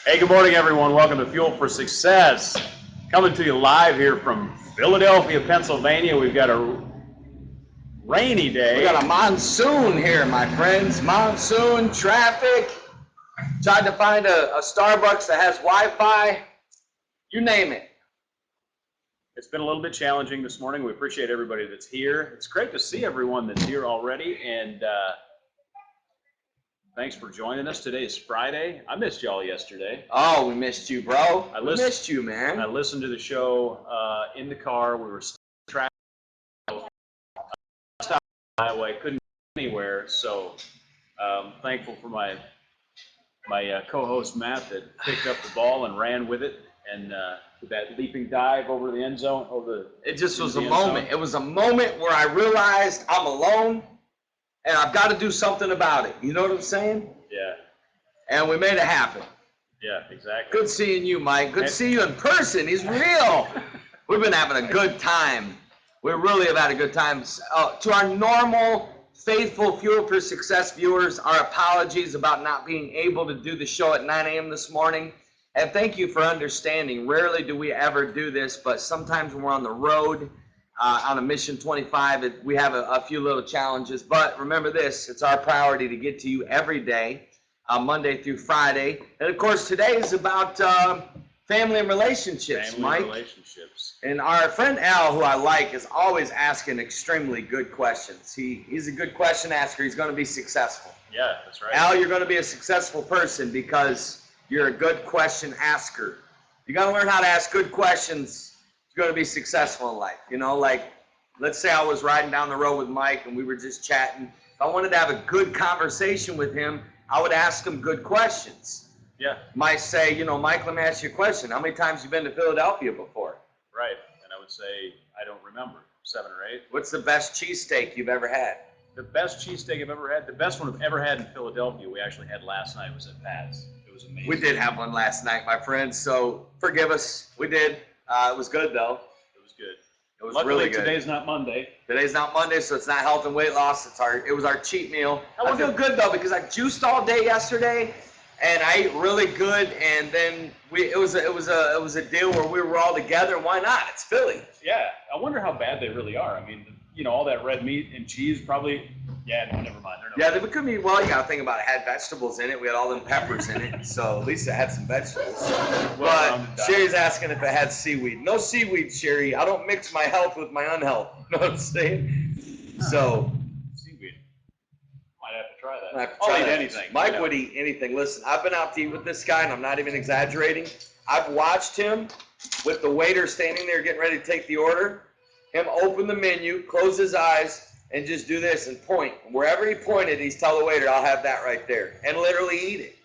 Hey, good morning, everyone. Welcome to Fuel for Success. Coming to you live here from Philadelphia, Pennsylvania. We've got a rainy day. We got a monsoon here, my friends. Monsoon, traffic. Tried to find a Starbucks that has Wi-Fi. You name it. It's been a little bit challenging this morning. We appreciate everybody that's here. It's great to see everyone that's here already, and thanks for joining us. Today is Friday. I missed y'all yesterday. Oh, we missed you, bro. We missed you, man. I listened to the show in the car. We were traffic. Stopped on the highway, couldn't go anywhere. So thankful for my co-host Matt that picked up the ball and ran with it, and that leaping dive over the end zone. It just was a moment. It was a moment where I realized I'm alone. And I've got to do something about it. You know what I'm saying? Yeah. And we made it happen. Yeah, exactly. Good seeing you, Mike. Good to see you in person. He's real. We've been having a good time. We really have had a good time. To our normal, faithful Fuel for Success viewers, our apologies about not being able to do the show at 9 a.m. this morning. And thank you for understanding. Rarely do we ever do this, but sometimes when we're on the road, on a Mission 25, we have a few little challenges, but remember this, it's our priority to get to you every day, Monday through Friday. And of course, today is about family and relationships, Mike. Family relationships. And our friend Al, who I like, is always asking extremely good questions. He's a good question asker. He's going to be successful. Yeah, that's right. Al, you're going to be a successful person because you're a good question asker. You got to learn how to ask good questions. You're going to be successful in life. You know, like, let's say I was riding down the road with Mike and we were just chatting. If I wanted to have a good conversation with him, I would ask him good questions. Yeah. Might say, you know, Mike, let me ask you a question. How many times have you been to Philadelphia before? Right. And I would say, I don't remember, 7 or 8. What's the best cheesesteak you've ever had? The best cheesesteak I've ever had, the best one I've ever had in Philadelphia, we actually had last night, was at Pat's. It was amazing. We did have one last night, my friends, so forgive us. We did. It was good, though. It was good. It was Luckily, really good. Today's not Monday. Today's not Monday, so it's not health and weight loss. It was our cheat meal. I feel good, though, because I juiced all day yesterday, and I ate really good, and then it was a deal where we were all together. Why not? It's Philly. Yeah. I wonder how bad they really are. I mean, you know, all that red meat and cheese probably. Yeah, no, never mind. Yeah, they could be. Well, you got to think about it. It had vegetables in it. We had all them peppers in it, so at least it had some vegetables. But Sherry's asking if it had seaweed. No seaweed, Sherry. I don't mix my health with my unhealth. You know what I'm saying? So seaweed. Might have to try that. I'll eat anything. Mike would eat anything. Listen, I've been out to eat with this guy, and I'm not even exaggerating. I've watched him with the waiter standing there getting ready to take the order. Him open the menu, close his eyes, and just do this and point. Wherever he pointed, he's tell the waiter, I'll have that right there. And literally eat it.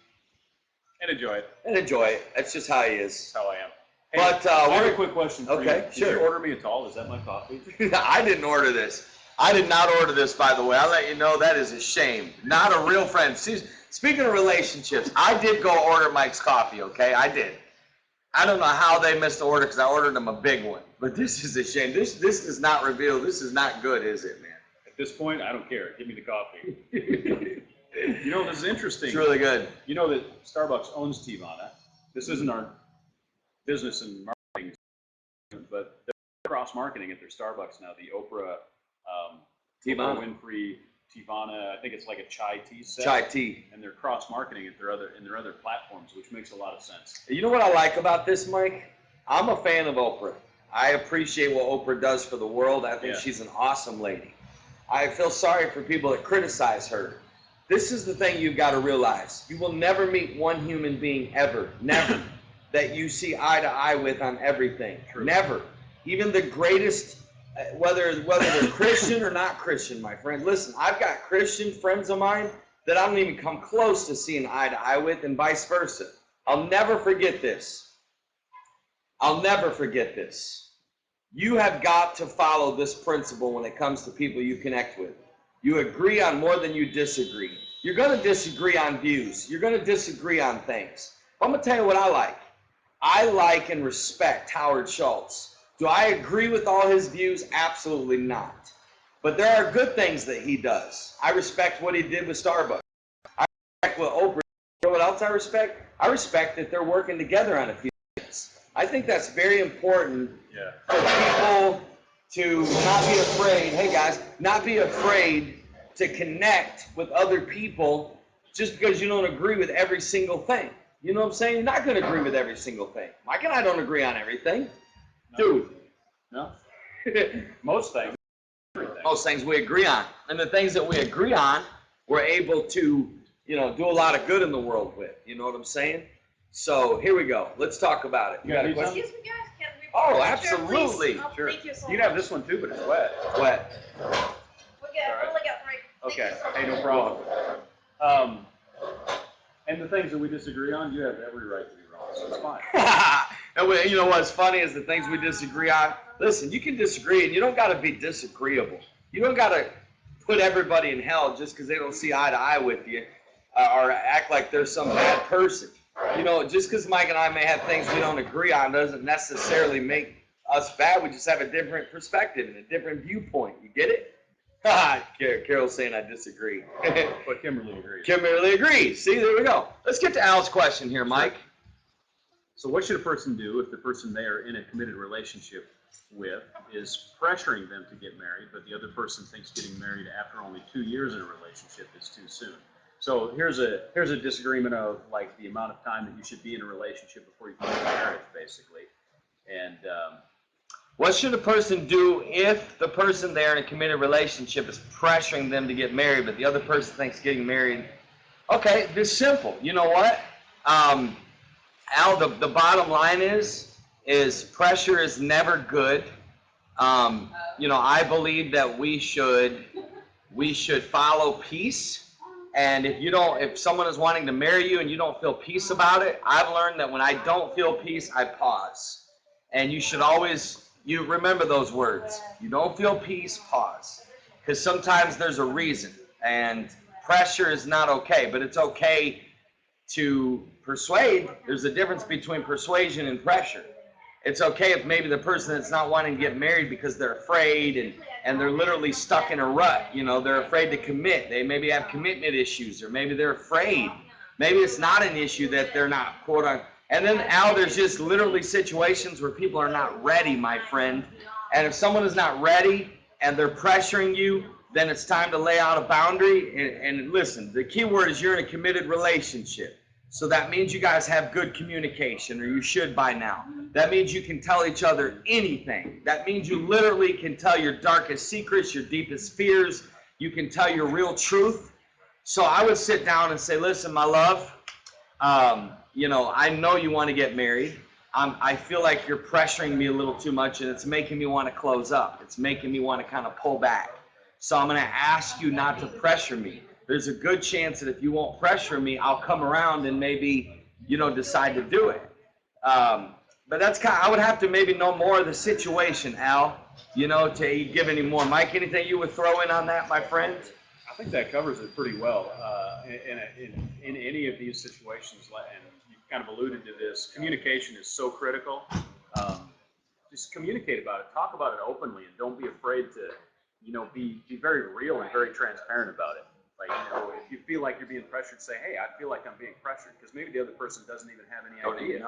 And enjoy it. And enjoy it. That's just how he is. That's how I am. Hey, but I have a quick question for you. Okay, sure. Did you order me a tall? Is that my coffee? I didn't order this. I did not order this, by the way. I'll let you know that is a shame. Not a real friend. Speaking of relationships, I did go order Mike's coffee, okay? I did. I don't know how they missed the order because I ordered them a big one. But this is a shame. This does not reveal. This is not good, is it, man? At this point, I don't care. Give me the coffee. You know, this is interesting. It's really good. You know that Starbucks owns Teavana. This isn't our business and marketing, but they're cross-marketing at their Starbucks now. The Oprah, Oprah Winfrey, Teavana, I think it's like a chai tea set. Chai tea. And they're cross-marketing at their other platforms, which makes a lot of sense. You know what I like about this, Mike? I'm a fan of Oprah. I appreciate what Oprah does for the world. I think she's an awesome lady. I feel sorry for people that criticize her. This is the thing you've got to realize. You will never meet one human being ever, never, that you see eye to eye with on everything. True. Never. Even the greatest, whether they're Christian or not Christian, my friend. Listen, I've got Christian friends of mine that I don't even come close to seeing eye to eye with, and vice versa. I'll never forget this. I'll never forget this. You have got to follow this principle when it comes to people you connect with. You agree on more than you disagree. You're going to disagree on views. You're going to disagree on things. I'm going to tell you what I like. I like and respect Howard Schultz. Do I agree with all his views? Absolutely not. But there are good things that he does. I respect what he did with Starbucks. I respect what Oprah know what else I respect? I respect that they're working together on a few things. I think that's very important for people to not be afraid, hey guys, not be afraid to connect with other people just because you don't agree with every single thing. You know what I'm saying? You're not going to agree with every single thing. Mike and I don't agree on everything. No. Dude. No. Most things. Most things we agree on. And the things that we agree on, we're able to, you know, do a lot of good in the world with. You know what I'm saying? So here we go. Let's talk about it. You got a question? Excuse me, guys. Can we Oh, picture, absolutely. oh, Sure. Thank you so You much. can have this one too, but it's wet. Wet. We only got 3. Okay. Thank you so Hey, much. no problem. And the things that we disagree on, you have every right to be wrong, so it's fine. And you know what's funny is the things we disagree on. Listen, you can disagree, and you don't got to be disagreeable. You don't got to put everybody in hell just because they don't see eye to eye with you or act like they're some bad person. You know, just because Mike and I may have things we don't agree on doesn't necessarily make us bad. We just have a different perspective and a different viewpoint. You get it? Carol's saying I disagree. But Kimberly agrees. Kimberly agrees. See, there we go. Let's get to Al's question here, Mike. So what should a person do if the person they are in a committed relationship with is pressuring them to get married, but the other person thinks getting married after only 2 years in a relationship is too soon? So here's a disagreement of like the amount of time that you should be in a relationship before you can get married, basically. And what should a person do if the person they're in a committed relationship is pressuring them to get married, but the other person thinks getting married? Okay, it's simple. You know what? Al, the bottom line is pressure is never good. You know, I believe that we should follow peace. And if someone is wanting to marry you and you don't feel peace about it, I've learned that when I don't feel peace, I pause. And you should always, you remember those words. You don't feel peace, pause. Because sometimes there's a reason. And pressure is not okay, but it's okay to persuade. There's a difference between persuasion and pressure. It's okay if maybe the person that's not wanting to get married because they're afraid and they're literally stuck in a rut. You know, they're afraid to commit. They maybe have commitment issues, or maybe they're afraid. Maybe it's not an issue that they're not, quote unquote. And then, Al, there's just literally situations where people are not ready, my friend. And if someone is not ready and they're pressuring you, then it's time to lay out a boundary. And listen, the key word is you're in a committed relationship. So that means you guys have good communication, or you should by now. That means you can tell each other anything. That means you literally can tell your darkest secrets, your deepest fears. You can tell your real truth. So I would sit down and say, listen, my love, you know, I know you want to get married. I feel like you're pressuring me a little too much, and it's making me want to close up. It's making me want to kind of pull back. So I'm going to ask you not to pressure me. There's a good chance that if you won't pressure me, I'll come around and maybe, you know, decide to do it. But that's kind of, I would have to maybe know more of the situation, Al, you know, to give any more. Mike, anything you would throw in on that, my friend? I think that covers it pretty well. In any of these situations, and you kind of alluded to this, communication is so critical. Just communicate about it, talk about it openly, and don't be afraid to, you know, be very real and very transparent about it. Like, you know, if you feel like you're being pressured, say, hey, I feel like I'm being pressured, because maybe the other person doesn't even have any idea.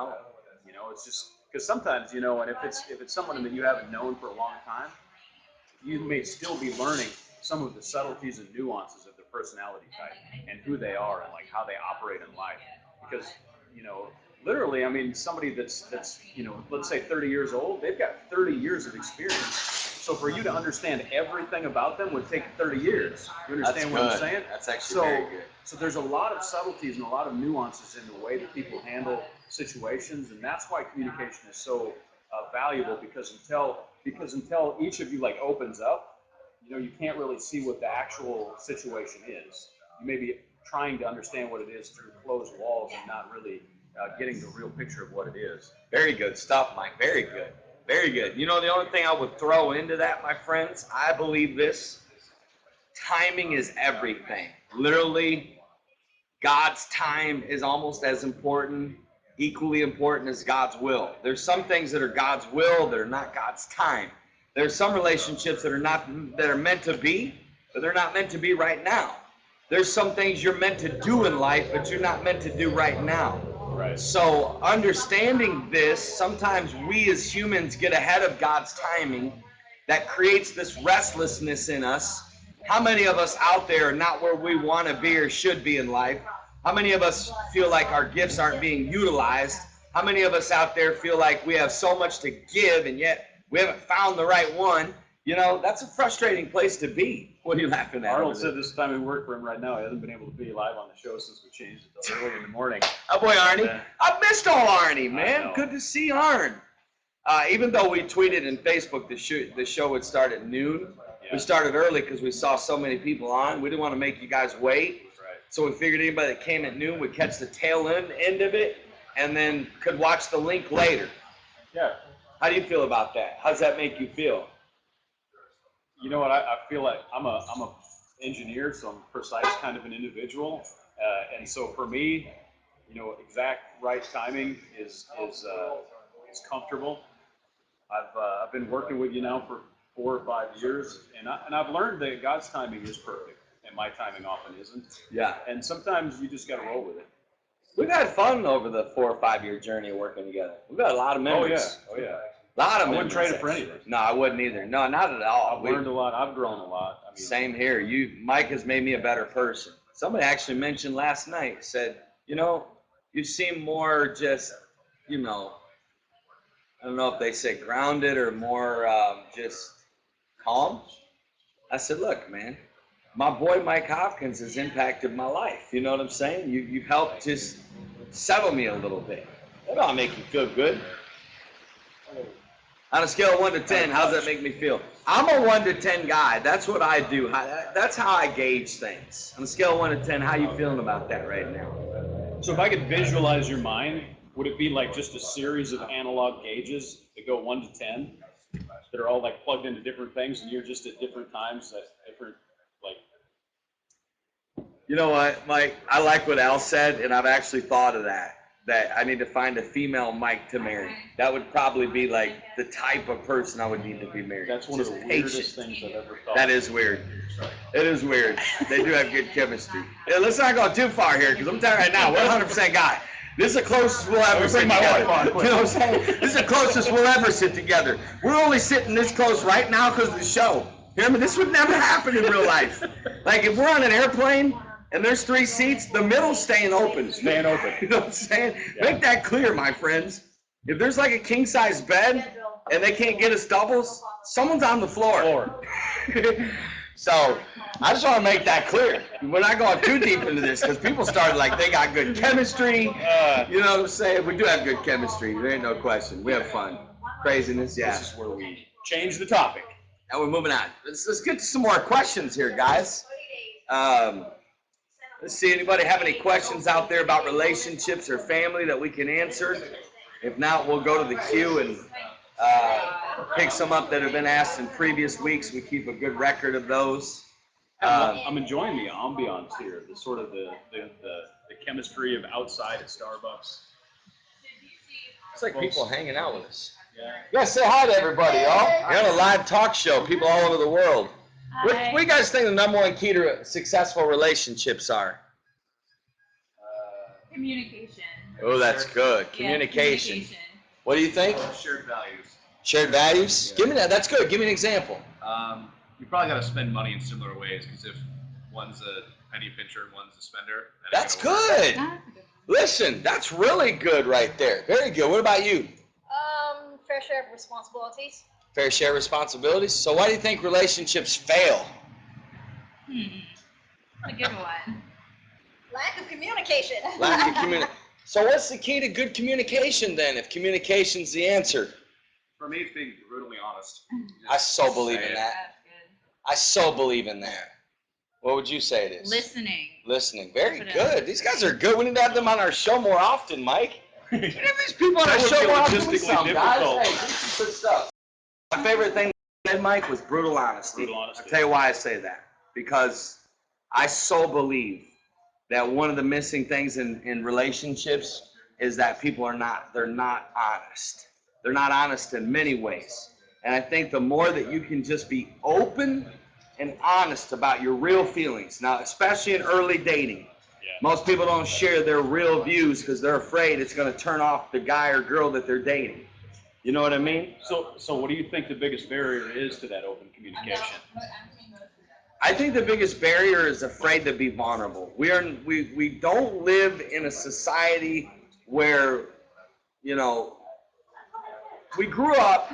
You know, it's just because sometimes, you know, and if it's someone that you haven't known for a long time, you may still be learning some of the subtleties and nuances of their personality type and who they are and like how they operate in life. Because, you know, literally, I mean, somebody that's you know, let's say 30 years old, they've got 30 years of experience. So for you to understand everything about them would take 30 years. You understand what I'm saying? That's actually very good. So there's a lot of subtleties and a lot of nuances in the way that people handle situations, and that's why communication is so valuable, because until each of you like opens up, you know, you can't really see what the actual situation is. You may be trying to understand what it is through closed walls and not really getting the real picture of what it is. Very good stuff, Mike. Very good. Very good. You know, the only thing I would throw into that, my friends, I believe this: timing is everything. Literally, God's time is almost as important, equally important as God's will. There's some things that are God's will that are not God's time. There's some relationships that are meant to be, but they're not meant to be right now. There's some things you're meant to do in life, but you're not meant to do right now. Right. So understanding this, sometimes we as humans get ahead of God's timing. That creates this restlessness in us. How many of us out there are not where we want to be or should be in life? How many of us feel like our gifts aren't being utilized? How many of us out there feel like we have so much to give and yet we haven't found the right one? You know, that's a frustrating place to be. What are you laughing at? Arnold said this time we work for him right now. He hasn't been able to be live on the show since we changed it till early in the morning. Oh boy, Arnie. I've missed old Arnie, man. know. Good to see Arn. Even though we tweeted in Facebook the show would start at noon, we started early because we saw so many people on. We didn't want to make you guys wait. Right. So we figured anybody that came at noon would catch the tail end of it and then could watch the link later. Yeah. How do you feel about that? How does that make you feel? You know what? I feel like I'm a engineer, so I'm precise kind of an individual, and so for me, you know, exact right timing is comfortable. I've been working with you now for 4 or 5 years, and I've learned that God's timing is perfect, and my timing often isn't. Yeah. And sometimes you just got to roll with it. We've had fun over the 4 or 5 year journey of working together. We've got a lot of memories. Oh yeah. A lot of I wouldn't memories. trade it for anything. No, I wouldn't either. No, not at all. I've learned a lot. I've grown a lot. I mean, Same here. Mike has made me a better person. Somebody actually mentioned last night, said, you know, you seem more just, you know, I don't know if they say grounded or more just calm. I said, look, man, my boy Mike Hopkins has impacted my life. You know what I'm saying? You helped just settle me a little bit. That ought to make you feel good. On a scale of 1 to 10, how does that make me feel? I'm a 1 to 10 guy. That's what I do. That's how I gauge things. On a scale of 1 to 10, how you feeling about that right now? so if I could visualize your mind, would it be like just a series of analog gauges that go 1 to 10 that are all like plugged into different things, and you're just at different times at different like? You know what, Mike? I like what Al said, and I've actually thought of that I need to find a female Mike to marry. That would probably be like the type of person I would need to be married. That's one of the weirdest things I've ever thought. That is weird. It is weird. They do have good chemistry. Yeah, let's not go too far here, because I'm telling you right now, we're 100% guy. This is the closest we'll ever sit together. You know what I'm saying? This is the closest we'll ever sit together. We're only sitting this close right now because of the show. You know, I mean, this would never happen in real life. Like, if we're on an airplane and there's 3 seats, the middle's staying open. Staying open. You know what I'm saying? Yeah. Make that clear, my friends. If there's like a king-size bed and they can't get us doubles, someone's on the floor. So I just want to make that clear. We're not going too deep into this because people started like they got good chemistry. You know what I'm saying? We do have good chemistry. There ain't no question. We have fun. Craziness, yeah. This is where we change the topic. Now we're moving on. Let's get to some more questions here, guys. Let's see, anybody have any questions out there about relationships or family that we can answer? If not, we'll go to the queue and pick some up that have been asked in previous weeks. We keep a good record of those. I'm enjoying the ambiance here, the sort of the chemistry of outside at Starbucks. It's like people hanging out with us. Yeah. You guys say hi to everybody, y'all. You're on a live talk show, people all over the world. What do you guys think the #1 key to successful relationships are? Communication. Oh, that's good. Yeah, Communication. What do you think? Shared values. Shared values? Yeah. Give me that. That's good. Give me an example. You probably got to spend money in similar ways, because if one's a penny pincher and one's a spender, that ain't That's gonna work. good. That's a good one. Listen, that's really good right there. Very good. What about you? Fair share of responsibilities. Fair share responsibilities. So why do you think relationships fail? A good one. Lack of communication. Lack of communication. So what's the key to good communication then, if communication's the answer? For me, it's being brutally honest. I so believe in that. That's good. I so believe in that. What would you say it is? Listening. Listening. Very That's what I good. would These say. guys are good. We need to have them on our show more often, Mike. We need to have these people on our That would show be more often. logistically Some guys. difficult. Hey, do some good stuff. My favorite thing you said, Mike, was brutal honesty. Brutal honesty. I'll tell you why I say that. Because I so believe that one of the missing things in relationships is that people they're not honest. They're not honest in many ways. And I think the more that you can just be open and honest about your real feelings. Now, especially in early dating. Most people don't share their real views because they're afraid it's going to turn off the guy or girl that they're dating. You know what I mean? So what do you think the biggest barrier is to that open communication? I think the biggest barrier is afraid to be vulnerable. We don't live in a society where, you know, we grew up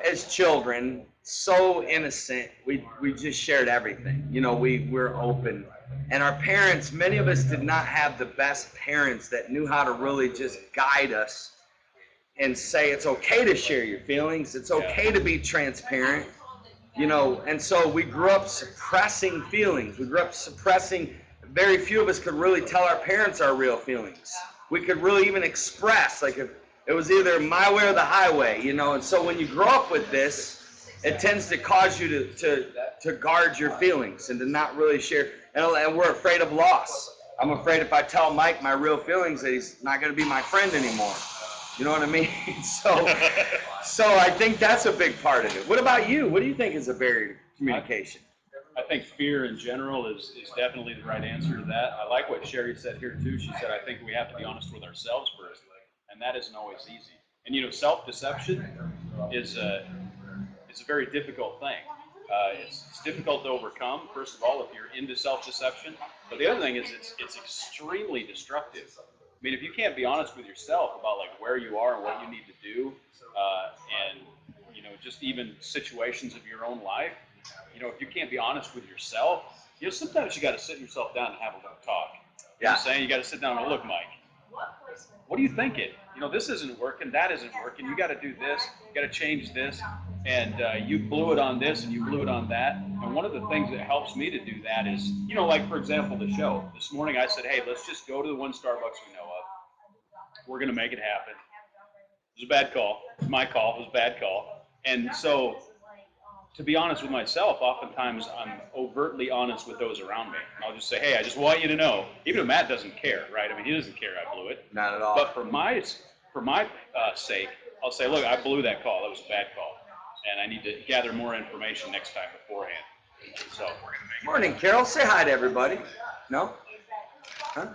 as children so innocent. We just shared everything. You know, we're open. And our parents, many of us did not have the best parents that knew how to really just guide us and say it's okay to share your feelings. It's okay to be transparent. You know, and so we grew up suppressing feelings. We grew up suppressing, very few of us could really tell our parents our real feelings. We could really even express, like, if it was either my way or the highway, you know. And so when you grow up with this, it tends to cause you to guard your feelings and to not really share. And we're afraid of loss. I'm afraid if I tell Mike my real feelings that he's not going to be my friend anymore. You know what I mean? So I think that's a big part of it. What about you? What do you think is a barrier to communication? I think fear in general is definitely the right answer to that. I like what Sherry said here too. She said, I think we have to be honest with ourselves first, and that isn't always easy. And you know, self-deception is a very difficult thing. It's difficult to overcome, first of all, if you're into self-deception. But the other thing is it's extremely destructive. I mean, if you can't be honest with yourself about like where you are and what you need to do, and you know, just even situations of your own life, you know, if you can't be honest with yourself, you know, sometimes you got to sit yourself down and have a little talk. You know what I'm saying? You got to sit down and go, look, Mike, what are you thinking? You know, this isn't working, that isn't working. You got to do this, you got to change this, and you blew it on this and you blew it on that. And one of the things that helps me to do that is, you know, like for example, the show. This morning I said, hey, let's just go to the one Starbucks we know of. We're going to make it happen. It was a bad call. It was my call. It was a bad call. And so, to be honest with myself, oftentimes I'm overtly honest with those around me. And I'll just say, hey, I just want you to know, even if Matt doesn't care, right? I mean, he doesn't care I blew it. Not at all. But for my sake, I'll say, look, I blew that call. That was a bad call. And I need to gather more information next time beforehand. So, Morning, Carol. Say hi to everybody. No? Huh?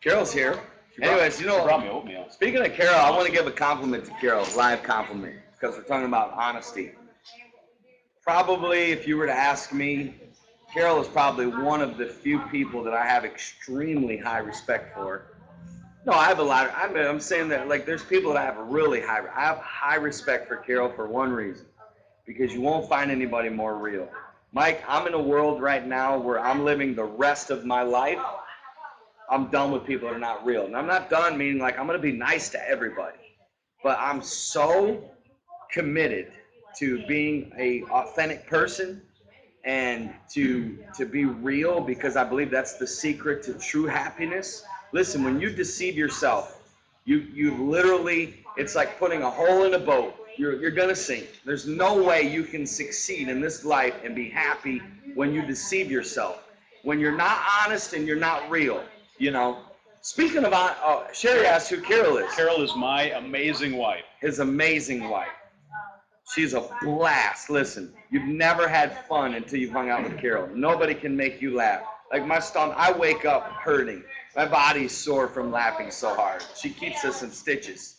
Carol's here. Anyways, you know, she brought me oatmeal. Speaking of Carol, I want to give a compliment to Carol, live compliment, because we're talking about honesty. Probably, if you were to ask me, Carol is probably one of the few people that I have extremely high respect for. No, I have a lot. I'm saying that, like, there's people that I have I have high respect for Carol for one reason, because you won't find anybody more real. Mike, I'm in a world right now where I'm living the rest of my life. I'm done with people that are not real. And I'm not done meaning like I'm going to be nice to everybody. But I'm so committed to being an authentic person and to be real, because I believe that's the secret to true happiness. Listen, when you deceive yourself, you literally, it's like putting a hole in a boat. You're going to sink. There's no way you can succeed in this life and be happy when you deceive yourself. When you're not honest and you're not real. You know, speaking of, Sherry asked who Carol is. Carol is my amazing wife. His amazing wife. She's a blast. Listen, you've never had fun until you've hung out with Carol. Nobody can make you laugh. Like my stomach, I wake up hurting. My body's sore from laughing so hard. She keeps us in stitches.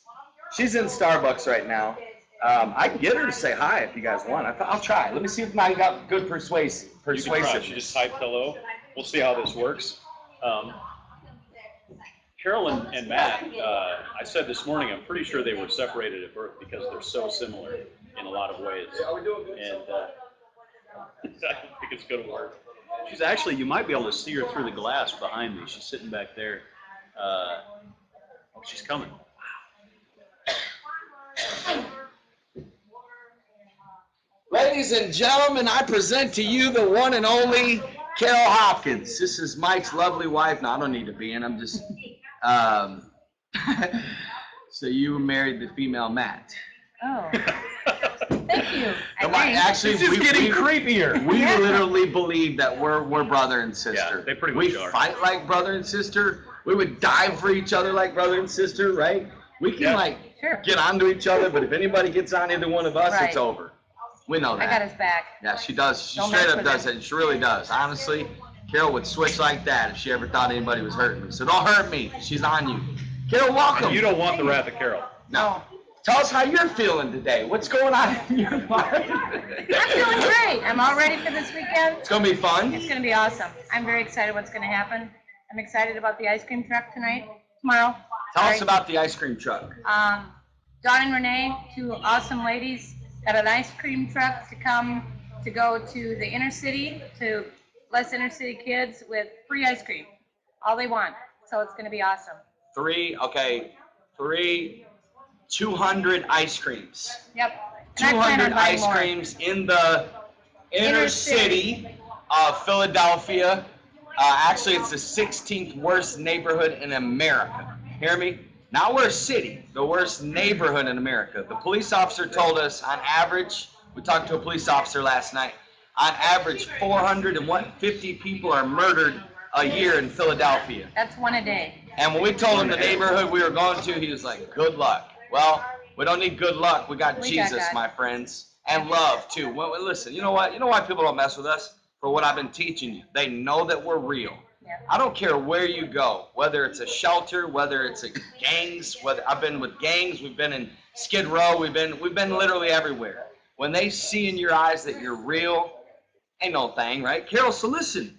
She's in Starbucks right now. I can get her to say hi if you guys want. I'll try. Let me see if I got good persuasiveness. You can try. She just typed hello. We'll see how this works. Carolyn and Matt, I said this morning, I'm pretty sure they were separated at birth because they're so similar in a lot of ways. And I don't think it's going to work. She's actually, you might be able to see her through the glass behind me. She's sitting back there. Oh, she's coming. Ladies and gentlemen, I present to you the one and only Carol Hopkins. This is Mike's lovely wife. No, I don't need to be in. I'm just... so you married the female Matt. Oh. Thank you. Actually, it's just getting creepier. We literally believe that we're brother and sister. Yeah, they pretty much are. We fight like brother and sister. We would die for each other like brother and sister, right? We can Sure. get onto each other, but if anybody gets on either one of us, Right. it's over. We know that. I got his back. Yeah, she does. She Don't straight mess up with does him. it. She really does. Honestly, Carol would switch like that if she ever thought anybody was hurting me. So don't hurt me. She's on you. Carol, welcome. And you don't want the wrath of Carol. No. Tell us how you're feeling today. What's going on in your mind? I'm feeling great. I'm all ready for this weekend. It's going to be fun. It's going to be awesome. I'm very excited what's going to happen. I'm excited about the ice cream truck tomorrow. Tell us about the ice cream truck. Dawn and Renee, two awesome ladies, got an ice cream truck to go to the inner city, to bless inner city kids with free ice cream. All they want. So it's going to be awesome. 200 ice creams. Yep. And I plan 200 on buying ice more. creams in the inner city of Philadelphia. Actually, it's the 16th worst neighborhood in America. Hear me? Not worst city, the worst neighborhood in America. The police officer told us on average, we talked to a police officer last night, on average 450 people are murdered a year in Philadelphia. That's one a day. And when we told him the neighborhood we were going to, he was like, good luck. Well, we don't need good luck. We got Jesus, God. my friends. And love, too. Well, listen, you know what? You know why people don't mess with us? For what I've been teaching you. They know that we're real. Yeah. I don't care where you go, whether it's a shelter, whether it's a gangs, whether I've been with gangs, we've been in Skid Row, we've been literally everywhere. When they see in your eyes that you're real, ain't no thing, right? Carol, so listen,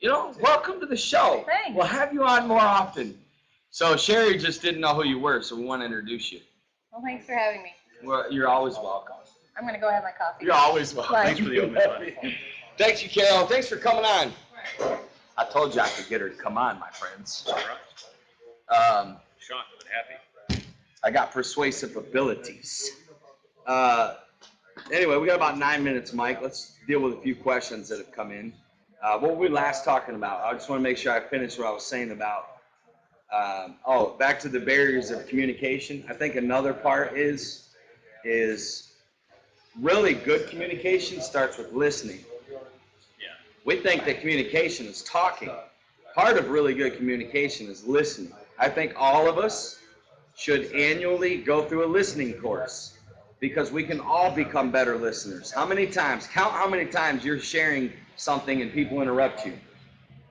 welcome to the show. Thanks. We'll have you on more often. So Sherry just didn't know who you were, so we want to introduce you. Well, thanks for having me. Well, you're always welcome. I'm going to go have my coffee. You're always welcome. Bye. Thanks for the opening. Thank you, Carol. Thanks for coming on. I told you I could get her to come on, my friends. Shocked but happy. I got persuasive abilities. Anyway, we got about 9 minutes, Mike. Let's deal with a few questions that have come in. What were we last talking about? I just want to make sure I finish what I was saying about, back to the barriers of communication. I think another part is really good communication starts with listening. Yeah. We think that communication is talking. Part of really good communication is listening. I think all of us should annually go through a listening course because we can all become better listeners. Count how many times you're sharing something and people interrupt you.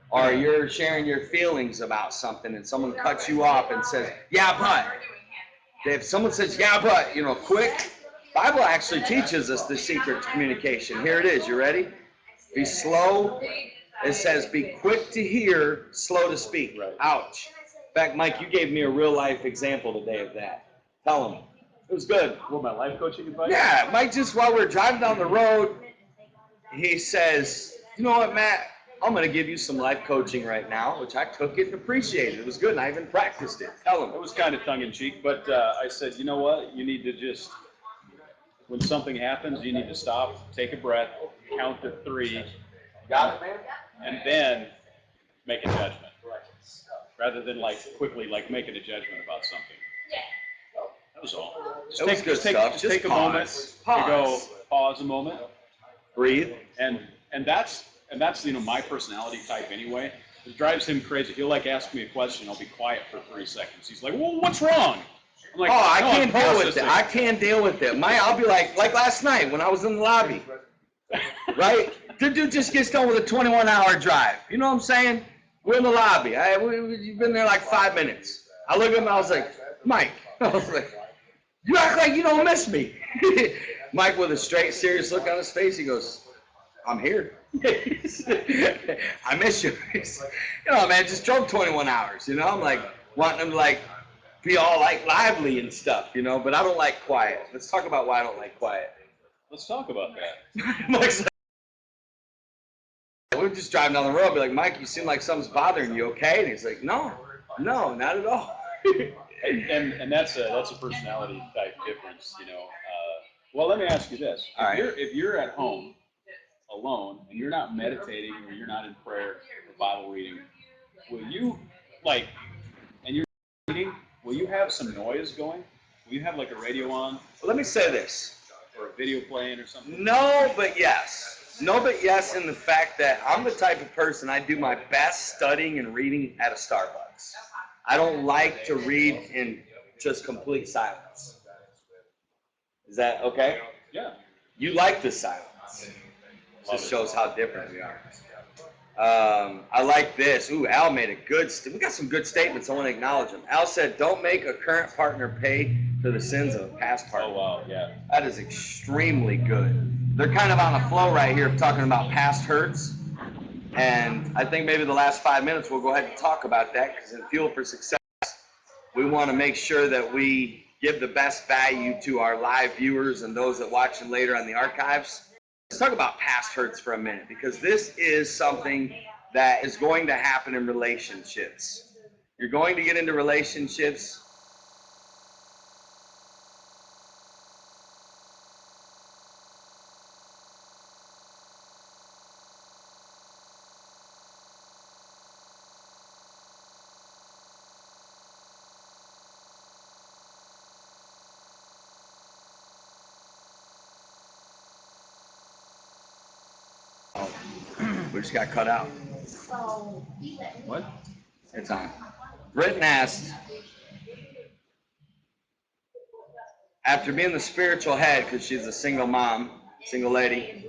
Or you're sharing your feelings about something and someone cuts you off and says, yeah, but. If someone says, yeah, but, quick, Bible actually teaches us the secret to communication. Here it is. You ready? Be slow. It says, be quick to hear, slow to speak. Ouch. In fact, Mike, you gave me a real life example today of that. Tell him. It was good. What, my life coaching advice? Yeah, Mike, just while we're driving down the road, he says, you know what, Matt? I'm going to give you some life coaching right now, which I took it and appreciated. It was good, and I even practiced it. Tell him. It was kind of tongue-in-cheek, but I said, you know what? You need to just, when something happens, you need to stop, take a breath, count to 3. Got it, man? And then make a judgment. Rather than quickly making a judgment about something. That was all. Just take a moment to go pause a moment. Breathe. And that's my personality type anyway. It drives him crazy. He'll ask me a question, I'll be quiet for 3 seconds. He's like, well, what's wrong? I'm like, I no, can't I'm deal with processing. it. I can't deal with it. I'll be like last night when I was in the lobby, right? The dude just gets done with a 21-hour drive. You know what I'm saying? We're in the lobby. You've been there 5 minutes. I look at him and I was like, Mike. I was like, you act like you don't miss me. Mike with a straight, serious look on his face, he goes, I'm here. I miss you. Man, just drove 21 hours, I'm wanting him to be all lively and stuff, but I don't like quiet. Let's talk about why I don't like quiet. Let's talk about that. Mike's like, we're just driving down the road, be like, Mike, you seem like something's bothering you, okay? And he's like, no, not at all. and that's a personality type difference, Well, let me ask you this. If you're at home alone and you're not meditating or you're not in prayer or Bible reading, will you and you're reading, will you have some noise going? Will you have a radio on? Well, let me say this. Or a video playing or something? No, but yes. No, but yes in the fact that I'm the type of person, I do my best studying and reading at a Starbucks. I don't like to read in just complete silence. Is that okay? Yeah. You like the silence. Just shows how different we are. I like this. Ooh, Al made a good. We got some good statements. I want to acknowledge them. Al said, "Don't make a current partner pay for the sins of a past partner." Oh wow, yeah. That is extremely good. They're kind of on a flow right here of talking about past hurts, and I think maybe the last 5 minutes we'll go ahead and talk about that, because in Fuel for Success, we want to make sure that we give the best value to our live viewers and those that watch it later on the archives. Let's talk about past hurts for a minute, because this is something that is going to happen in relationships. You're going to get into relationships. We just got cut out. What? It's on. Britton asked, after being the spiritual head, because she's a single mom, single lady,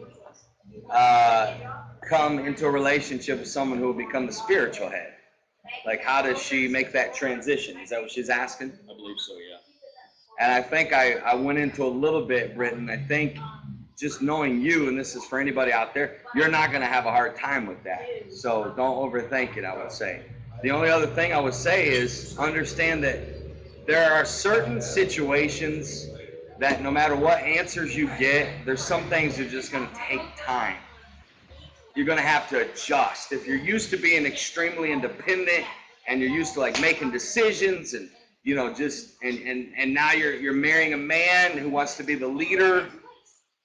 come into a relationship with someone who will become the spiritual head. Like, how does she make that transition? Is that what she's asking? I believe so, yeah. And I think I went into a little bit, Britton. I think just knowing you, and this is for anybody out there, you're not going to have a hard time with that. So don't overthink it, I would say. The only other thing I would say is understand that there are certain situations that no matter what answers you get, there's some things that are just going to take time. You're going to have to adjust. If you're used to being extremely independent and you're used to like making decisions and and now you're marrying a man who wants to be the leader,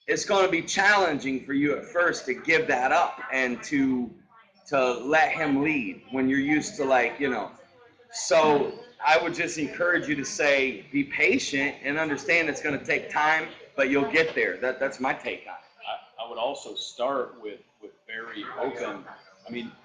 it's going to be challenging for you at first to give that up and to let him lead when you're used to So I would just encourage you to say, be patient and understand it's going to take time, but you'll get there. That's my take on it. I would also start with very open,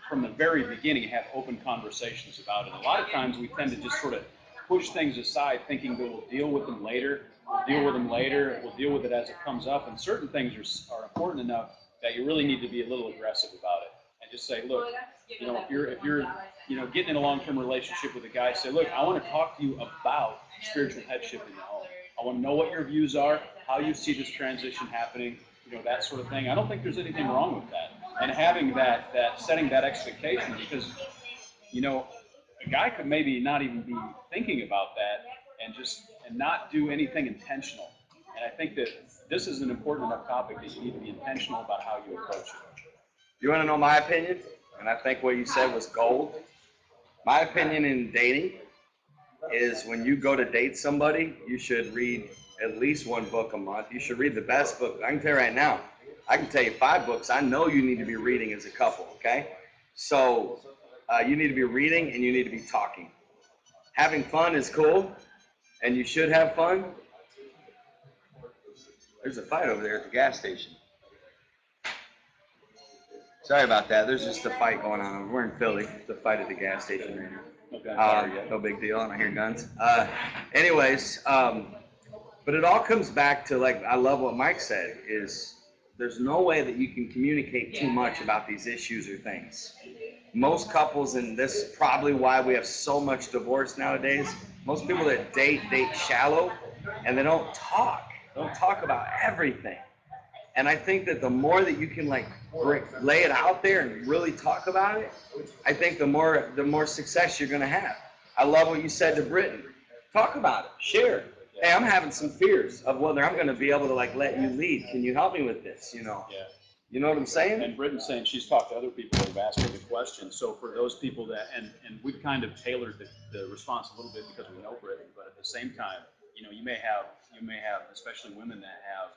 from the very beginning, have open conversations about it. A lot of times we tend to just sort of push things aside thinking that we'll deal with them later, we'll deal with it as it comes up, and certain things are important enough that you really need to be a little aggressive about it. And just say, look, if you're getting in a long-term relationship with a guy, say, look, I want to talk to you about spiritual headship in the home. I want to know what your views are, how you see this transition happening, that sort of thing. I don't think there's anything wrong with that. And having that setting that expectation, because, a guy could maybe not even be thinking about that and not do anything intentional. And I think that this is an important enough topic that you need to be intentional about how you approach it. You want to know my opinion? And I think what you said was gold. My opinion in dating is when you go to date somebody, you should read at least one book a month. You should read the best book. I can tell you right now, I can tell you 5 books I know you need to be reading as a couple, okay? So you need to be reading and you need to be talking. Having fun is cool, and you should have fun. There's a fight over there at the gas station. Sorry about that. There's just a fight going on. We're in Philly. It's a fight at the gas station right now. No big deal. I don't hear guns. But it all comes back to, I love what Mike said, is there's no way that you can communicate too much about these issues or things. Most couples, and this is probably why we have so much divorce nowadays, most people that date shallow, and they don't talk. They don't talk about everything. And I think that the more that you can lay it out there and really talk about it, I think the more success you're going to have. I love what you said to Britton. Talk about it. Share. Hey, I'm having some fears of whether I'm going to be able to let you lead. Can you help me with this? Yeah. You know what I'm saying? And Britton's saying she's talked to other people that have asked her the question. So for those people that, and we've kind of tailored the response a little bit because we know Britton, but at the same time, you may have, especially women that have,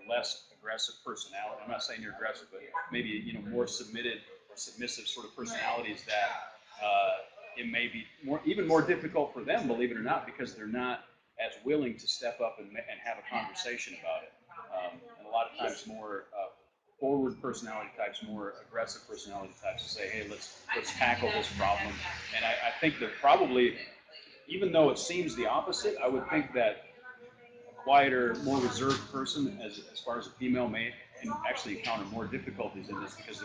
less aggressive personality. I'm not saying you're aggressive, but maybe, more submitted or submissive sort of personalities that it may be even more difficult for them, believe it or not, because they're not as willing to step up and have a conversation about it. And a lot of times more forward personality types, more aggressive personality types say, hey, let's tackle this problem. And I think that probably, even though it seems the opposite, I would think that quieter, more reserved person as far as a female may can actually encounter more difficulties in this because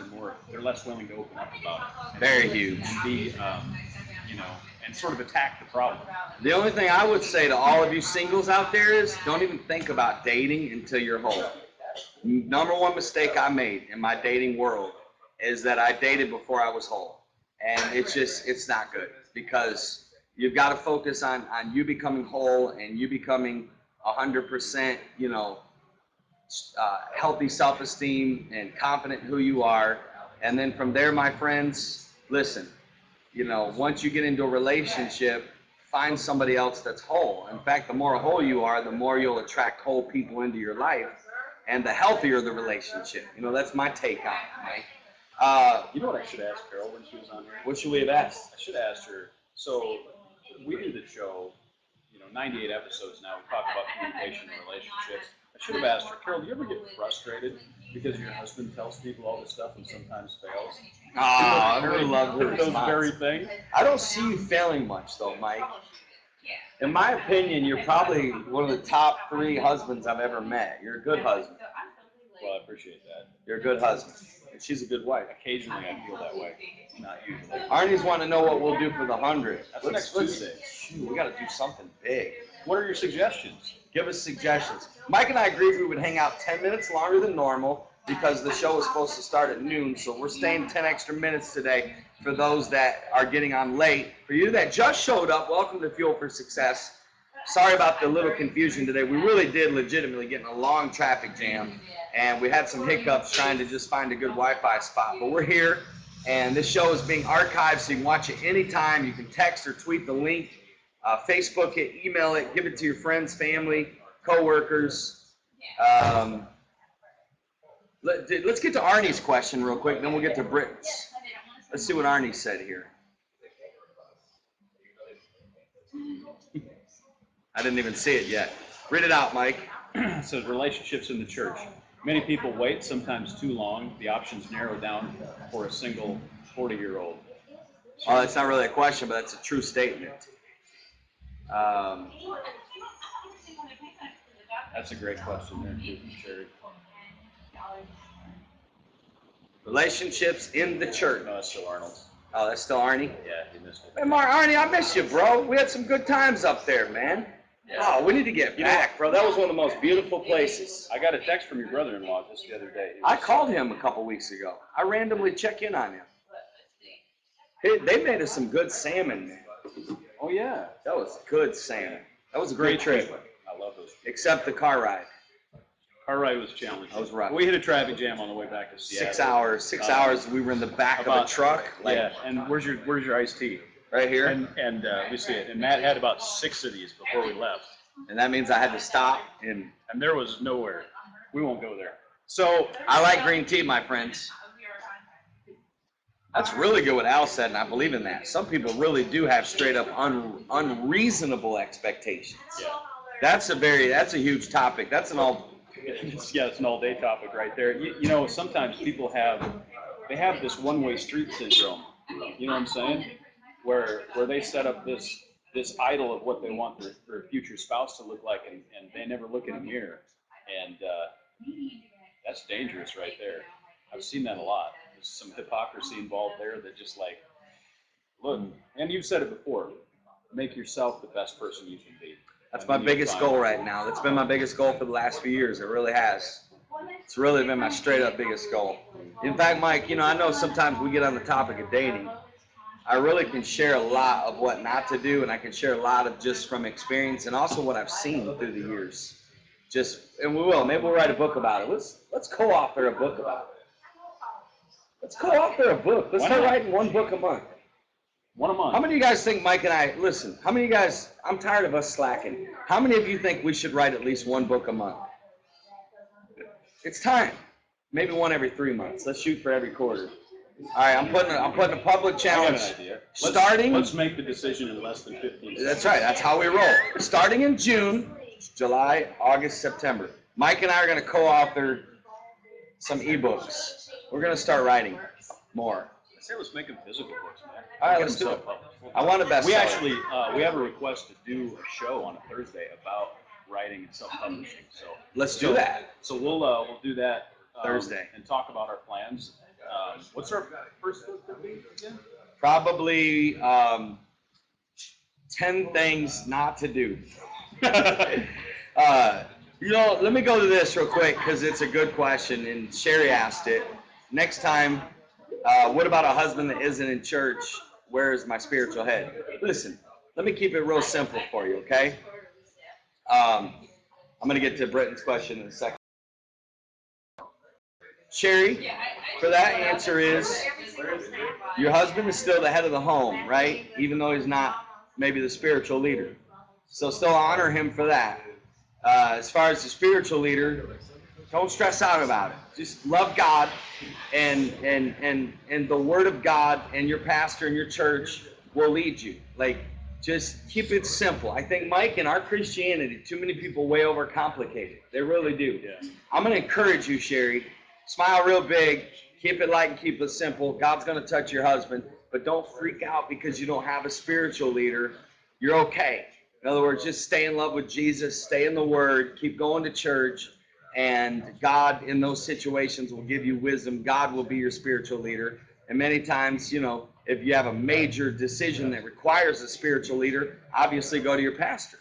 they're less willing to open up about it. Very huge. And be, and sort of attack the problem. The only thing I would say to all of you singles out there is don't even think about dating until you're whole. Number one mistake I made in my dating world is that I dated before I was whole. And it's not good because you've got to focus on you becoming whole and you becoming 100%, healthy self-esteem and confident in who you are. And then from there, my friends, listen, once you get into a relationship, find somebody else that's whole. In fact, the more whole you are, the more you'll attract whole people into your life and the healthier the relationship. That's my take on it, Mike. You know what I should ask Carol when she was on here? What should we have asked? I should have asked her. So we do the show, 98 episodes now. We talk about communication and relationships. I should have asked her, Carol, do you ever get frustrated because your husband tells people all this stuff and sometimes fails? I really love her those response. very things. I don't see you failing much, though, Mike. In my opinion, you're probably one of the top 3 husbands I've ever met. You're a good husband. Well, I appreciate that. You're a good husband. And she's a good wife. Occasionally I feel that way. Not usually. Arnie's wanting to know what we'll do for the 100. That's next Tuesday. Shoot, we got to do something big. What are your suggestions? Give us suggestions. Mike and I agreed we would hang out 10 minutes longer than normal because the show was supposed to start at noon, so we're staying 10 extra minutes today for those that are getting on late. For you that just showed up, welcome to Fuel for Success. Sorry about the little confusion today. We really did legitimately get in a long traffic jam, and we had some hiccups trying to just find a good Wi-Fi spot. But we're here, and this show is being archived, so you can watch it anytime. You can text or tweet the link, Facebook it, email it, give it to your friends, family, co-workers. Let's get to Arnie's question real quick, then we'll get to Britt's. Let's see what Arnie said here. I didn't even see it yet. Read it out, Mike. It says relationships in the church. Many people wait, sometimes too long. The options narrow down for a single 40-year-old. Oh, that's not really a question, but that's a true statement. That's a great question there, too, from Sherry. Relationships in the church. No, that's still Arnold's. Oh, that's still Arnie? Yeah, he missed it. Hey, Arnie, I miss you, bro. We had some good times up there, man. Yeah. Oh, we need to get back, bro. That was one of the most beautiful places. I got a text from your brother-in-law just the other day. I called him a couple weeks ago. I randomly check in on him. They made us some good salmon, man. Oh, yeah. That was good salmon. That was a great trip. I love those. Except the car ride. Car ride was challenging. That was rough. We hit a traffic jam on the way back to Seattle. 6 hours. 6 hours. We were in the back of a truck. Yeah, and where's your iced tea? Right here. And we see it. And Matt had about 6 of these before we left. And that means I had to stop. And there was nowhere. We won't go there. So I like green tea, my friends. That's really good what Al said, and I believe in that. Some people really do have straight up unreasonable expectations. Yeah. That's a huge topic. That's an all. Yeah, it's an all-day topic right there. You know, sometimes people have this one-way street syndrome. You know what I'm saying? Where they set up this idol of what they want their future spouse to look like, and they never look in a mirror, and that's dangerous right there. I've seen that a lot. There's some hypocrisy involved there that just like, look, and you've said it before, make yourself the best person you can be. That's my biggest goal right now. That's been my biggest goal for the last few years. It really has. It's really been my straight up biggest goal. In fact, Mike, I know sometimes we get on the topic of dating. I really can share a lot of what not to do, and I can share a lot of just from experience and also what I've seen through the years. And we will. Maybe we'll write a book about it. Let's co-author a book about it. Let's co-author a book. Let's start writing one book a month. One a month. How many of you guys think Mike and I, listen, how many of you guys, I'm tired of us slacking. How many of you think we should write at least one book a month? It's time. Maybe one every 3 months. Let's shoot for every quarter. All right, I'm putting a public challenge. I got an idea. Let's make the decision in less than 15 seconds. That's right. That's how we roll. Starting in June, July, August, September. Mike and I are going to co-author some ebooks. We're going to start writing more. I say let's make them physical books, man. All right, let's do it. I want a bestseller. We actually we have a request to do a show on a Thursday about writing and self-publishing. So Let's do that. So we'll do that Thursday and talk about our plans. What's our first book again? Probably 10 things not to do. Let me go to this real quick because it's a good question, and Sherry asked it. Next time, what about a husband that isn't in church? Where is my spiritual head? Listen, let me keep it real simple for you, okay? I'm going to get to Britton's question in a second. Sherry, for that answer is your husband is still the head of the home, right? Even though he's not maybe the spiritual leader. So still honor him for that. As far as the spiritual leader, don't stress out about it. Just love God and the Word of God, and your pastor and your church will lead you. Like, just keep it simple. I think, Mike, in our Christianity, too many people way overcomplicate it. They really do. Yeah. I'm going to encourage you, Sherry. Smile real big. Keep it light and keep it simple. God's going to touch your husband, but don't freak out because you don't have a spiritual leader. You're okay. In other words, just stay in love with Jesus, stay in the Word, keep going to church, and God in those situations will give you wisdom. God will be your spiritual leader. And many times, if you have a major decision that requires a spiritual leader, obviously go to your pastor.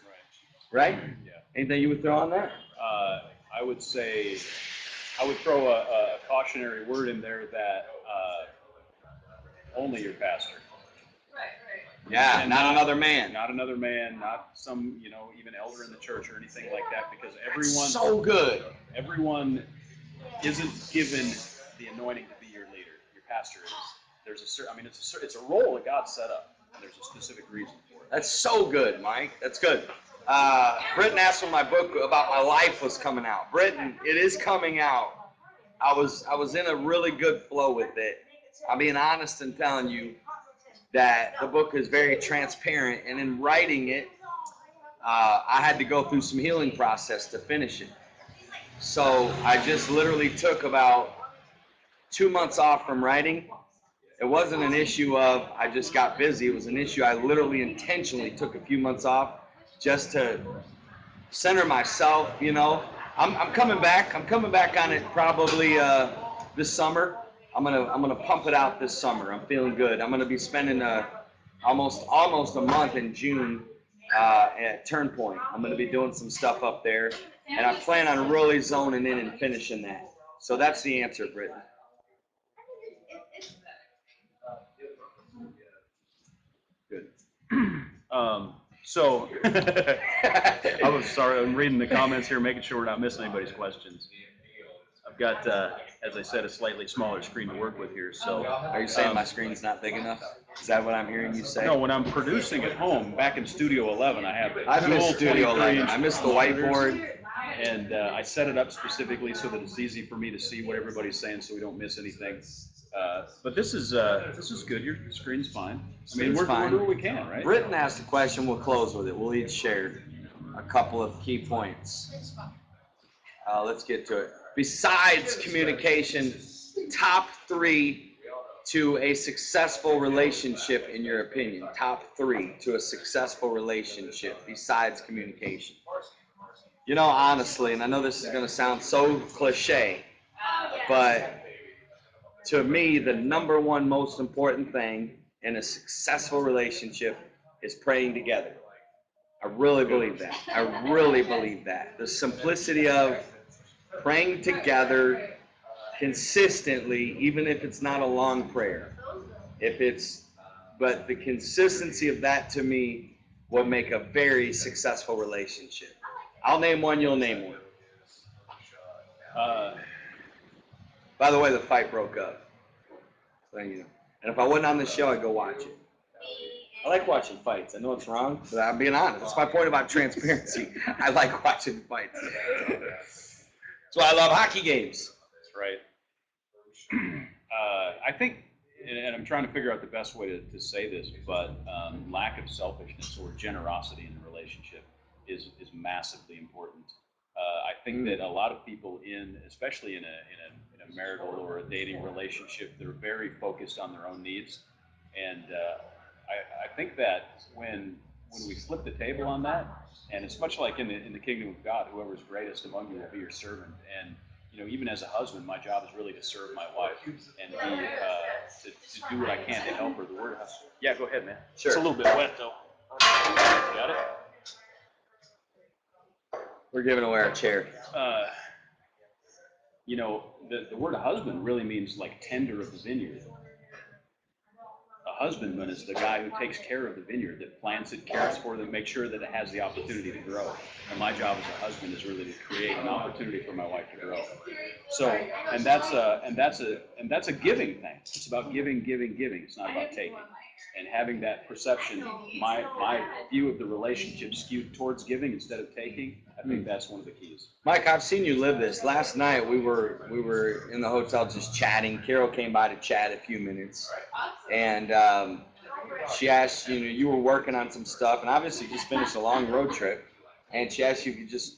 Right? Yeah. Anything you would throw on that? I would say, I would throw a cautionary word in there that only your pastor. Yeah, And not another man. Not another man, not some, even elder in the church or anything like that, because everyone. So good. Everyone isn't given the anointing to be your leader. Your pastor is. There's a certain, it's a role that God set up, and there's a specific reason for it. That's so good, Mike. That's good. Britton asked when my book about my life was coming out. Britton, it is coming out. I was in a really good flow with it. I'm being honest and telling you that the book is very transparent, and in writing it, I had to go through some healing process to finish it. So I just literally took about 2 months off from writing. It wasn't an issue of I just got busy. It was an issue I literally intentionally took a few months off just to center myself. I'm coming back. I'm coming back on it probably this summer. I'm gonna pump it out this summer. I'm feeling good. I'm gonna be spending almost a month in June at Turnpoint. I'm gonna be doing some stuff up there, and I plan on really zoning in and finishing that. So that's the answer, Britton. Good. So I was sorry. I'm reading the comments here, making sure we're not missing anybody's questions. I've got, as I said, a slightly smaller screen to work with here. So, Are you saying my screen's not big enough? Is that what I'm hearing you say? No, when I'm producing at home, back in Studio 11, I have I miss Studio 11. I miss the whiteboard. And I set it up specifically so that it's easy for me to see what everybody's saying, so we don't miss anything. But this is good. Your screen's fine. We're doing what we can, right? Britton asked a question. We'll close with it. We'll each share a couple of key points. Let's get to it. Besides communication, top 3 to a successful relationship, in your opinion. Top 3 to a successful relationship besides communication. Honestly, and I know this is going to sound so cliche, but to me, the number one most important thing in a successful relationship is praying together. I really believe that. I really believe that. The simplicity of praying together consistently, even if it's not a long prayer. But the consistency of that, to me, will make a very successful relationship. I'll name one, you'll name one. By the way, the fight broke up. Thank you. And if I wasn't on the show, I'd go watch it. I like watching fights. I know it's wrong, but I'm being honest. That's my point about transparency. I like watching fights. That's why I love hockey games. That's right. I think, and I'm trying to figure out the best way to say this, but lack of selfishness or generosity in the relationship is massively important. I think that a lot of people especially in a marital or a dating relationship, they're very focused on their own needs. And I think that when when we flip the table on that, and it's much like in the kingdom of God, whoever is greatest among you will be your servant. And even as a husband, my job is really to serve my wife and be to do what I can to help her. The word, yeah, go ahead, man. Sure. It's a little bit wet though. Got it. We're giving away our chair. The word husband really means like tender of the vineyard. A husbandman is the guy who takes care of the vineyard, that plants it, cares for it, makes sure that it has the opportunity to grow. And my job as a husband is really to create an opportunity for my wife to grow. So, and that's a giving thing. It's about giving. It's not about taking. And having that perception, my view of the relationship skewed towards giving instead of taking, I think that's one of the keys. Mike, I've seen you live this. Last night we were in the hotel just chatting. Carol came by to chat a few minutes, and she asked, you were working on some stuff, and obviously just finished a long road trip, and she asked you if you just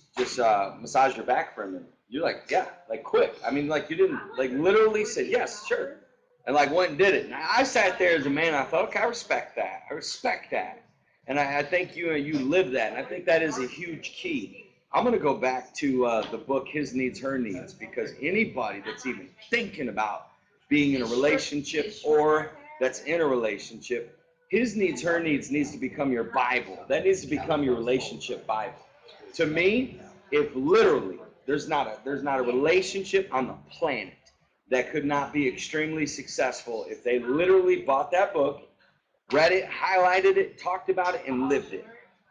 massage your back for a minute. You're like, yeah, like quick. I mean, like you didn't, like literally said yes, sure, and like went and did it. And I sat there as a man. I thought, okay, I respect that, and I think you live that, and I think that is a huge key. I'm going to go back to the book, His Needs, Her Needs, because anybody that's even thinking about being in a relationship or that's in a relationship, His Needs, Her Needs needs to become your Bible. That needs to become your relationship Bible. To me, if literally there's not a relationship on the planet that could not be extremely successful if they literally bought that book, read it, highlighted it, talked about it, and lived it.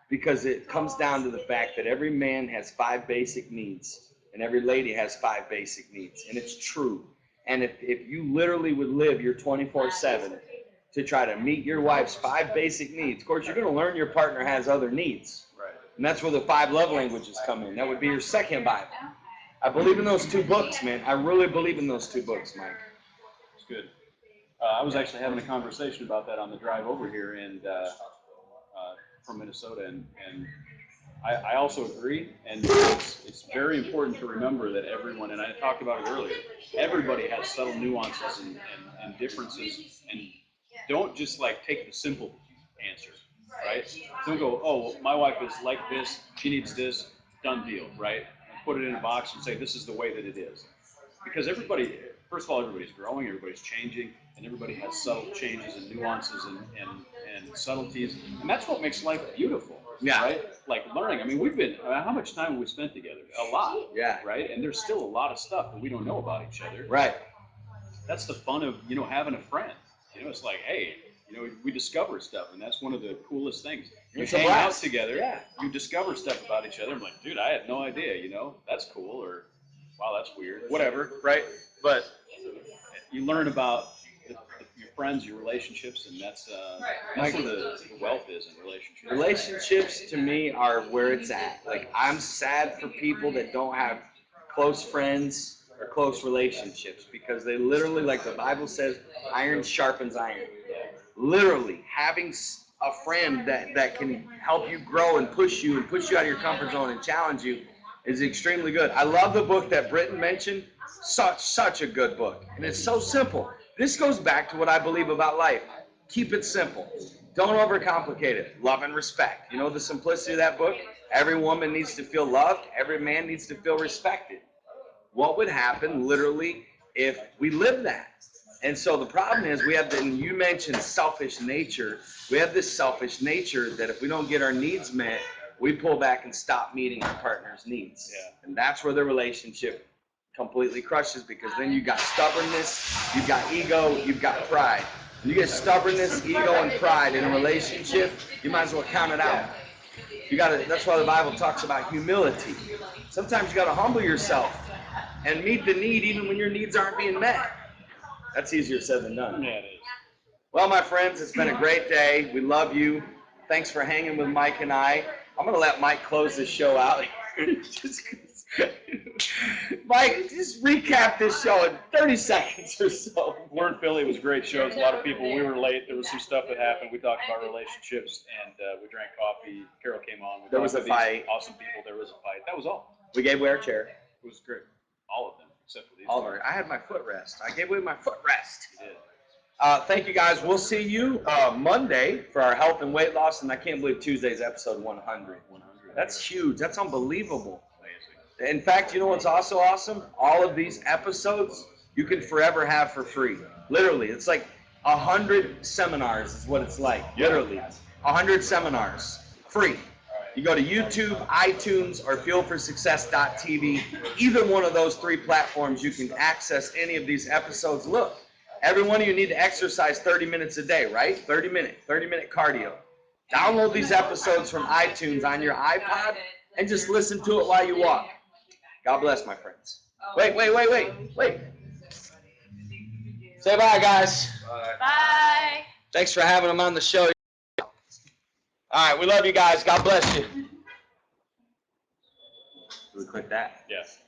Because it comes down to the fact that every man has 5 basic needs and every lady has 5 basic needs, and it's true. And if you literally would live your 24/7 to try to meet your wife's 5 basic needs, of course you're going to learn your partner has other needs. Right. And that's where the 5 love languages come in. That would be your second Bible. I believe in those 2 books, man. I really believe in those 2 books, Mike. It's good. I was actually having a conversation about that on the drive over here, and from Minnesota, and I also agree, and it's very important to remember that everyone, and I talked about it earlier, everybody has subtle nuances and differences, and don't just like take the simple answer, right? Don't go, oh, well, my wife is like this, she needs this, done deal, right? And put it in a box and say, this is the way that it is. Because everybody, first of all, everybody's growing, everybody's changing, and everybody has subtle changes and nuances and subtleties, and that's what makes life beautiful, right? Like learning. I mean, how much time have we spent together? A lot, right? And there's still a lot of stuff that we don't know about each other. Right. That's the fun of, having a friend. It's like, hey, we discover stuff, and that's one of the coolest things. You hang out together, you discover stuff about each other. I'm like, dude, I had no idea, that's cool, or wow, that's weird, whatever, right? But you learn about your friends, your relationships, and that's where the wealth is in relationships. Relationships to me are where it's at. Like, I'm sad for people that don't have close friends or close relationships, because they literally, like the Bible says, iron sharpens iron. Literally, having a friend that can help you grow and push you out of your comfort zone and challenge you is extremely good. I love the book that Britton mentioned. Such a good book. And it's so simple. This goes back to what I believe about life. Keep it simple. Don't overcomplicate it. Love and respect. You know the simplicity of that book? Every woman needs to feel loved. Every man needs to feel respected. What would happen literally if we lived that? And so the problem is and you mentioned selfish nature. We have this selfish nature that if we don't get our needs met, we pull back and stop meeting our partner's needs. Yeah. And that's where the relationship completely crushes, because then you got stubbornness, you've got ego, you've got pride. When you get stubbornness, ego, and pride in a relationship, you might as well count it out. That's why the Bible talks about humility. Sometimes you got to humble yourself and meet the need even when your needs aren't being met. That's easier said than done. Yeah, it is. Well, my friends, it's been a great day. We love you. Thanks for hanging with Mike and I. I'm going to let Mike close this show out. Mike, just recap this show in 30 seconds or so. We're in Philly. It was a great show. A lot of people. We were late. There was some stuff that happened. We talked about relationships, and we drank coffee. Carol came on. There was a fight. Awesome people. There was a fight. That was all. We gave away our chair. It was great. All of them, except for these. All of them. I had my footrest. I gave away my footrest. You did. Thank you guys. We'll see you Monday for our health and weight loss. And I can't believe Tuesday's episode 100. That's huge. That's unbelievable. In fact, you know what's also awesome? All of these episodes you can forever have for free. Literally, it's like 100 seminars is what it's like. Literally, 100 seminars, free. You go to YouTube, iTunes, or fuelforsuccess.tv. Either one of those 3 platforms, you can access any of these episodes. Look, every one of you need to exercise 30 minutes a day, right? 30 minute cardio. Download these episodes from iTunes on your iPod and just listen to it while you walk. God bless, my friends. Wait. Say bye, guys. Bye. Thanks for having them on the show. All right, we love you guys. God bless you. Do we click that? Yes.